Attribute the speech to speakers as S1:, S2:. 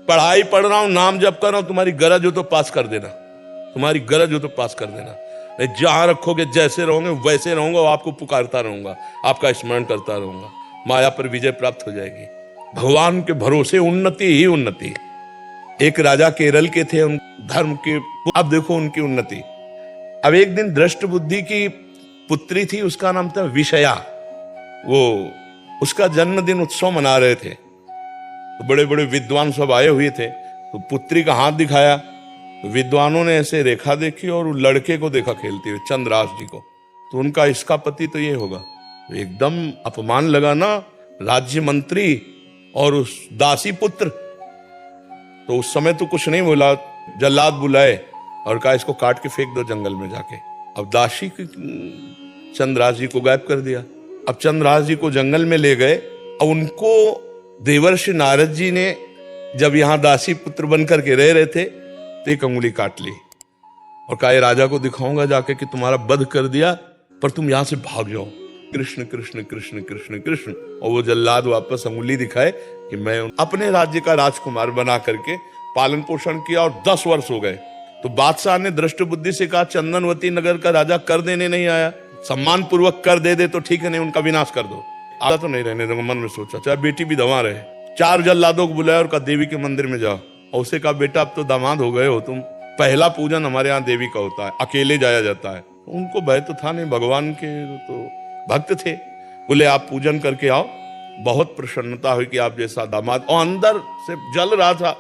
S1: पढ़ाई पढ़ रहा हूं, नाम जप कर रहा हूं, तुम्हारी गरज हो तो पास कर देना, तुम्हारी गरज हो तो पास कर देना। नहीं, जहां रखोगे जैसे रहोगे वैसे रहूंगा, आपको पुकारता रहूंगा, आपका स्मरण करता रहूंगा, माया पर विजय प्राप्त हो जाएगी। भगवान के भरोसे उन्नति ही उन्नति। एक राजा केरल के थे, उन धर्म के, अब देखो उनकी उन्नति। अब एक दिन दृष्ट बुद्धि की पुत्री थी, उसका नाम था विषया। वो उसका जन्मदिन उत्सव मना रहे थे, तो बड़े बड़े विद्वान सब आए हुए थे। तो पुत्री का हाथ दिखाया, तो विद्वानों ने ऐसे रेखा देखी और लड़के को देखा खेलते हुए, चंद्रराज जी को। तो उनका इसका पति तो ये होगा। तो एकदम अपमान लगा ना, राज्य मंत्री और उस दासी पुत्र। तो उस समय तो कुछ नहीं बोला, जल्लाद बुलाए और कहा इसको काट के फेंक दो जंगल में जाके। अब दासी चंद्रराज जी को गायब कर दिया। अब चंद्रराज जी को जंगल में ले गए। अब उनको देवर्षि नारद जी ने जब यहां दासी पुत्र बनकर के रह रहे थे तो एक अंगुली काट ली और कहा राजा को दिखाऊंगा जाके कि तुम्हारा वध कर दिया, पर तुम यहां से भाग जाओ। कृष्ण कृष्ण कृष्ण कृष्ण कृष्ण। और वो जल्लाद वापस अंगुली दिखाए कि मैं अपने राज्य का राजकुमार बना करके पालन पोषण किया और 10 वर्ष हो गए। तो बादशाह ने दृष्ट बुद्धि से कहा चंदनवती नगर का राजा कर देने नहीं आया, सम्मान पूर्वक कर दे तो ठीक है, नहीं उनका विनाश कर दो, आधा तो नहीं रहने दूंगा। मन में सोचा चाहे बेटी भी दवा रहे। 4 जल्लादों को बुलाया और कहा देवी के मंदिर में जाओ। और उसे कहा बेटा अब तो दामाद हो गए हो तुम, पहला पूजन हमारे यहाँ देवी का होता है, अकेले जाया जाता है। उनको भय तो था नहीं, भगवान के तो भक्त थे। बोले आप पूजन करके आओ, बहुत प्रसन्नता हुई कि आप जैसा दामाद। और अंदर से जल रहा था,